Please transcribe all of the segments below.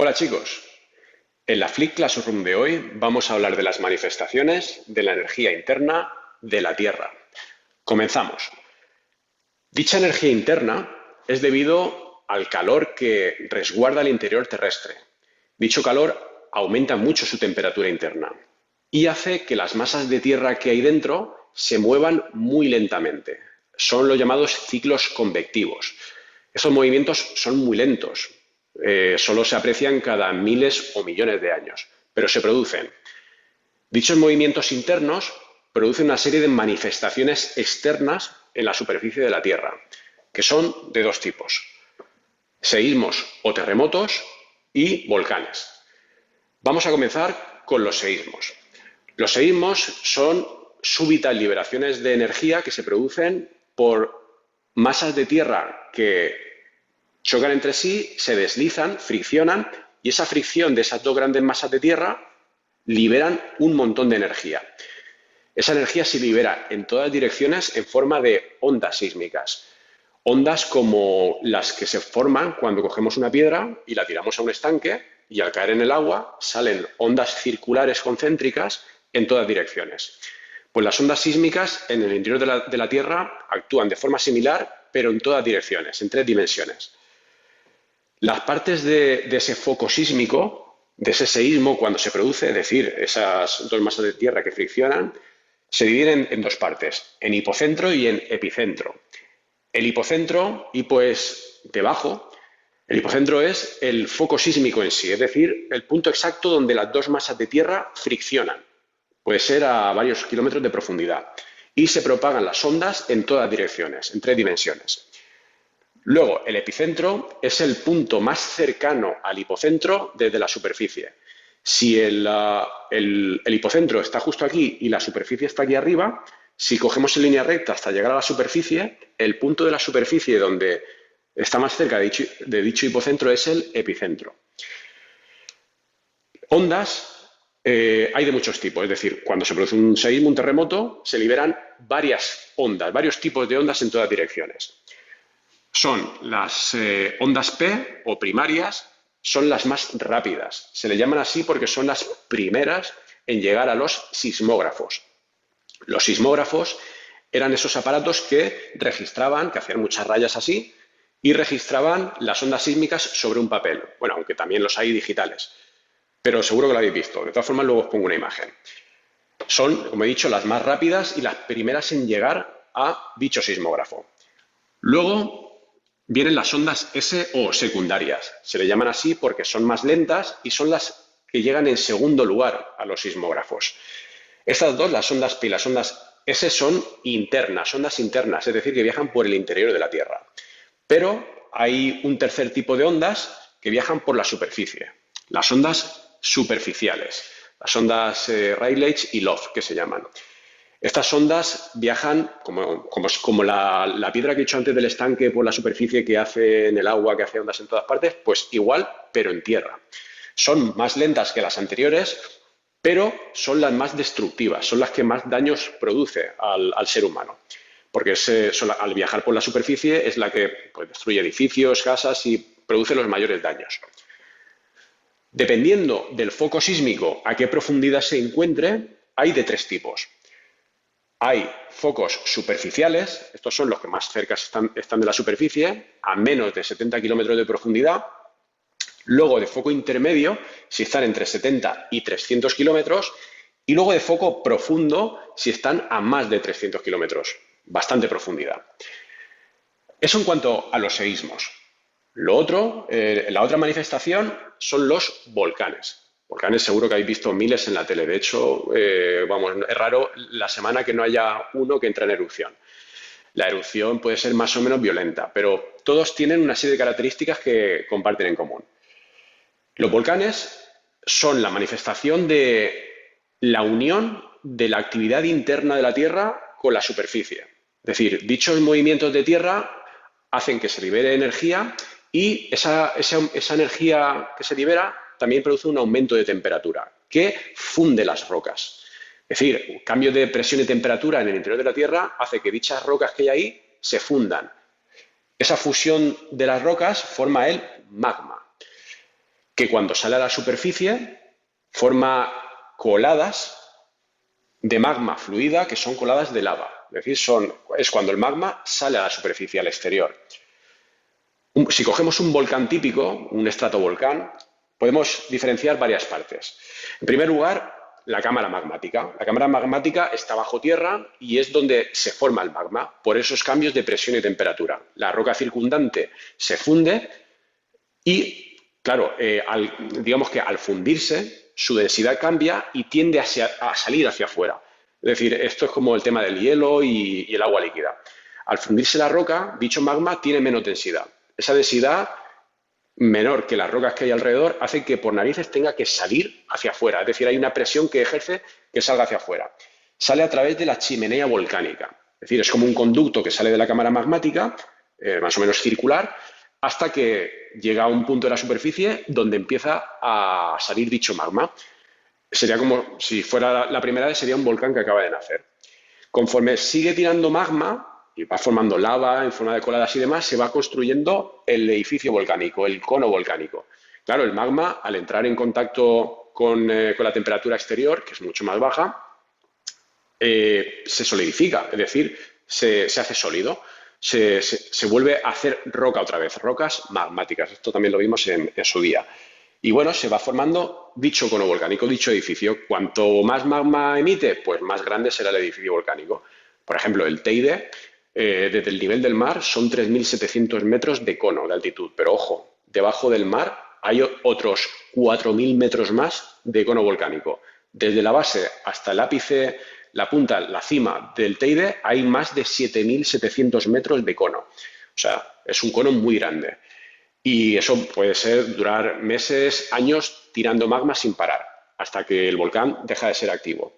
Hola chicos, en la Flick Classroom de hoy vamos a hablar de las manifestaciones de la energía interna de la Tierra. Comenzamos. Dicha energía interna es debido al calor que resguarda el interior terrestre. Dicho calor aumenta mucho su temperatura interna y hace que las masas de tierra que hay dentro se muevan muy lentamente. Son los llamados ciclos convectivos. Estos movimientos son muy lentos, solo se aprecian cada miles o millones de años, pero se producen. Dichos movimientos internos producen una serie de manifestaciones externas en la superficie de la Tierra, que son de dos tipos: seísmos o terremotos y volcanes. Vamos a comenzar con los seísmos. Los seísmos son súbitas liberaciones de energía que se producen por masas de tierra que chocan entre sí, se deslizan, friccionan, y esa fricción de esas dos grandes masas de tierra liberan un montón de energía. Esa energía se libera en todas direcciones en forma de ondas sísmicas. Ondas como las que se forman cuando cogemos una piedra y la tiramos a un estanque y al caer en el agua salen ondas circulares concéntricas en todas direcciones. Pues las ondas sísmicas en el interior de la Tierra actúan de forma similar, pero en todas direcciones, en tres dimensiones. Las partes de ese foco sísmico, de ese seísmo, cuando se produce, es decir, esas dos masas de tierra que friccionan, se dividen en dos partes, en hipocentro y en epicentro. El hipocentro, hipo es debajo, el hipocentro es el foco sísmico en sí, es decir, el punto exacto donde las dos masas de tierra friccionan. Puede ser a varios kilómetros de profundidad. Y se propagan las ondas en todas direcciones, en tres dimensiones. Luego, el epicentro es el punto más cercano al hipocentro desde la superficie. Si el hipocentro está justo aquí y la superficie está aquí arriba, si cogemos en línea recta hasta llegar a la superficie, el punto de la superficie donde está más cerca de dicho hipocentro es el epicentro. Ondas hay de muchos tipos, es decir, cuando se produce un seísmo, un terremoto, se liberan varias ondas, varios tipos de ondas en todas direcciones. Son las ondas P o primarias, son las más rápidas. Se le llaman así porque son las primeras en llegar a los sismógrafos. Los sismógrafos eran esos aparatos que registraban, que hacían muchas rayas así, y registraban las ondas sísmicas sobre un papel. Bueno, aunque también los hay digitales, pero seguro que lo habéis visto. De todas formas, luego os pongo una imagen. Son, como he dicho, las más rápidas y las primeras en llegar a dicho sismógrafo. Luego vienen las ondas S o secundarias. Se le llaman así porque son más lentas y son las que llegan en segundo lugar a los sismógrafos. Estas dos, las ondas P y las ondas S, son internas, ondas internas, es decir, que viajan por el interior de la Tierra. Pero hay un tercer tipo de ondas que viajan por la superficie, las ondas superficiales, las ondas Rayleigh y Love, que se llaman. Estas ondas viajan como la piedra que he dicho antes del estanque por la superficie, que hace en el agua, que hace ondas en todas partes, pues igual, pero en tierra. Son más lentas que las anteriores, pero son las más destructivas, son las que más daños produce al ser humano. Porque al viajar por la superficie es la que pues, destruye edificios, casas y produce los mayores daños. Dependiendo del foco sísmico a qué profundidad se encuentre, hay de tres tipos. Hay focos superficiales, estos son los que más cerca están de la superficie, a menos de 70 kilómetros de profundidad. Luego de foco intermedio, si están entre 70 y 300 kilómetros. Y luego de foco profundo, si están a más de 300 kilómetros, bastante profundidad. Eso en cuanto a los seísmos. Lo otro, la otra manifestación son los volcanes. Volcanes seguro que habéis visto miles en la tele. De hecho, es raro la semana que no haya uno que entre en erupción. La erupción puede ser más o menos violenta, pero todos tienen una serie de características que comparten en común. Los volcanes son la manifestación de la unión de la actividad interna de la Tierra con la superficie. Es decir, dichos movimientos de tierra hacen que se libere energía y esa energía que se libera también produce un aumento de temperatura que funde las rocas. Es decir, un cambio de presión y temperatura en el interior de la Tierra hace que dichas rocas que hay ahí se fundan. Esa fusión de las rocas forma el magma. que cuando sale a la superficie forma coladas de magma fluida que son coladas de lava. Es decir, es cuando el magma sale a la superficie, al exterior. Si cogemos un volcán típico, un estratovolcán, podemos diferenciar varias partes. En primer lugar, la cámara magmática. La cámara magmática está bajo tierra y es donde se forma el magma por esos cambios de presión y temperatura. La roca circundante se funde y, claro, digamos que al fundirse, su densidad cambia y tiende a salir hacia afuera. Es decir, esto es como el tema del hielo y el agua líquida. Al fundirse la roca, dicho magma tiene menos densidad. Esa densidad menor que las rocas que hay alrededor hace que por narices tenga que salir hacia afuera. Es decir, hay una presión que ejerce que salga hacia afuera. Sale a través de la chimenea volcánica. Es decir, es como un conducto que sale de la cámara magmática, más o menos circular, hasta que llega a un punto de la superficie donde empieza a salir dicho magma. Sería como si fuera la primera vez, sería un volcán que acaba de nacer. Conforme sigue tirando magma y va formando lava en forma de coladas y demás, se va construyendo el edificio volcánico, el cono volcánico. Claro, el magma, al entrar en contacto con la temperatura exterior, que es mucho más baja, se solidifica, es decir, se hace sólido, se vuelve a hacer roca otra vez, rocas magmáticas. Esto también lo vimos en su día. Y bueno, se va formando dicho cono volcánico, dicho edificio. Cuanto más magma emite, pues más grande será el edificio volcánico. Por ejemplo, el Teide, desde el nivel del mar, son 3.700 metros de cono de altitud. Pero ojo, debajo del mar hay otros 4.000 metros más de cono volcánico. Desde la base hasta el ápice, la punta, la cima del Teide, hay más de 7.700 metros de cono. O sea, es un cono muy grande. Y eso puede durar meses, años, tirando magma sin parar, hasta que el volcán deja de ser activo.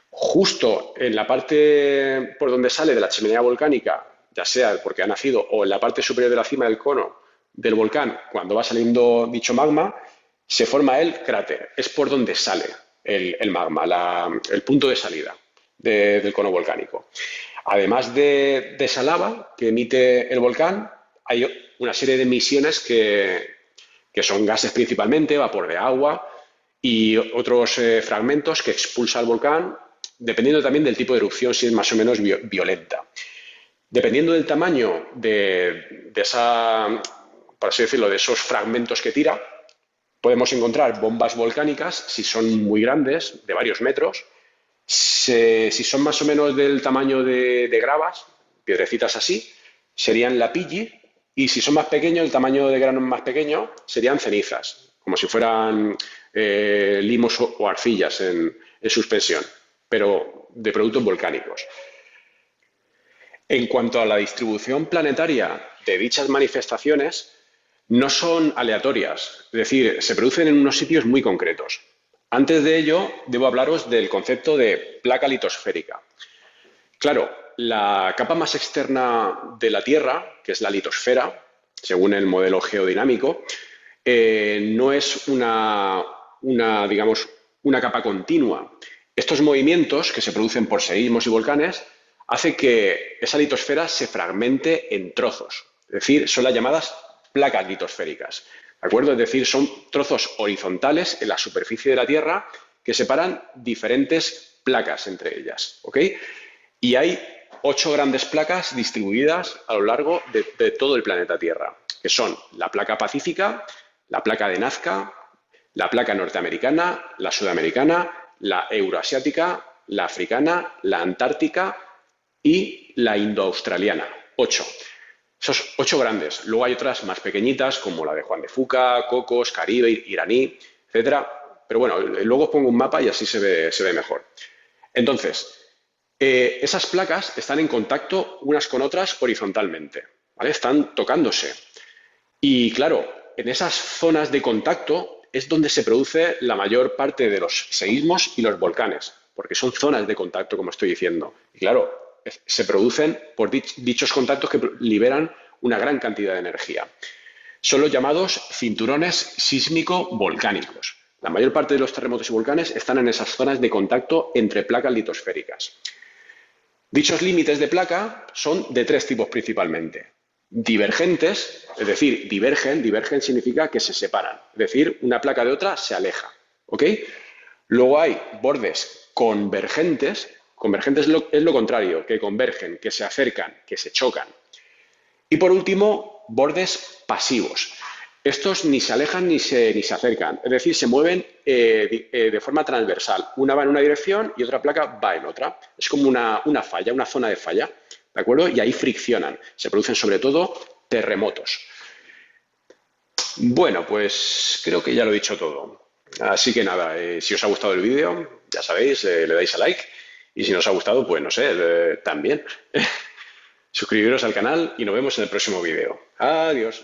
Justo en la parte por donde sale de la chimenea volcánica, ya sea porque ha nacido o en la parte superior de la cima del cono del volcán, cuando va saliendo dicho magma, se forma el cráter. Es por donde sale el magma, el punto de salida del cono volcánico. Además de esa lava que emite el volcán, hay una serie de emisiones que son gases principalmente, vapor de agua y otros fragmentos que expulsa el volcán, dependiendo también del tipo de erupción, si es más o menos violenta. Dependiendo del tamaño de esa, por así decirlo, de esos fragmentos que tira, podemos encontrar bombas volcánicas, si son muy grandes, de varios metros. Si son más o menos del tamaño de gravas, piedrecitas así, serían lapilli, y si son más pequeños, el tamaño de grano más pequeño, serían cenizas, como si fueran limos o arcillas en suspensión, pero de productos volcánicos. En cuanto a la distribución planetaria de dichas manifestaciones, no son aleatorias, es decir, se producen en unos sitios muy concretos. Antes de ello, debo hablaros del concepto de placa litosférica. Claro, la capa más externa de la Tierra, que es la litosfera, según el modelo geodinámico, no es digamos, una capa continua. Estos movimientos que se producen por seísmos y volcanes hacen que esa litosfera se fragmente en trozos. Es decir, son las llamadas placas litosféricas. ¿De acuerdo? Es decir, son trozos horizontales en la superficie de la Tierra que separan diferentes placas entre ellas. ¿Ok? Y hay 8 grandes placas distribuidas a lo largo de todo el planeta Tierra, que son la placa pacífica, la placa de Nazca, la placa norteamericana, la sudamericana, la euroasiática, la africana, la antártica y la indoaustraliana. 8. Esos 8 grandes. Luego hay otras más pequeñitas, como la de Juan de Fuca, Cocos, Caribe, iraní, etcétera. Pero bueno, luego os pongo un mapa y así se ve mejor. Entonces, esas placas están en contacto unas con otras horizontalmente, ¿vale? Están tocándose. Y claro, en esas zonas de contacto es donde se produce la mayor parte de los seísmos y los volcanes, porque son zonas de contacto, como estoy diciendo. Y claro, se producen por dichos contactos que liberan una gran cantidad de energía. Son los llamados cinturones sísmico-volcánicos. La mayor parte de los terremotos y volcanes están en esas zonas de contacto entre placas litosféricas. Dichos límites de placa son de 3 tipos principalmente. Divergentes, es decir, divergen significa que se separan, es decir, una placa de otra se aleja, ¿ok? Luego hay bordes convergentes, convergentes es lo contrario, que convergen, que se acercan, que se chocan. Y por último, bordes pasivos. Estos ni se alejan ni se acercan, es decir, se mueven de forma transversal. Una va en una dirección y otra placa va en otra. Es como una falla, una zona de falla, ¿de acuerdo? Y ahí friccionan. Se producen sobre todo terremotos. Bueno, pues creo que ya lo he dicho todo. Así que nada, si os ha gustado el vídeo, ya sabéis, le dais a like. Y si no os ha gustado, pues no sé, también. Suscribiros al canal y nos vemos en el próximo vídeo. Adiós.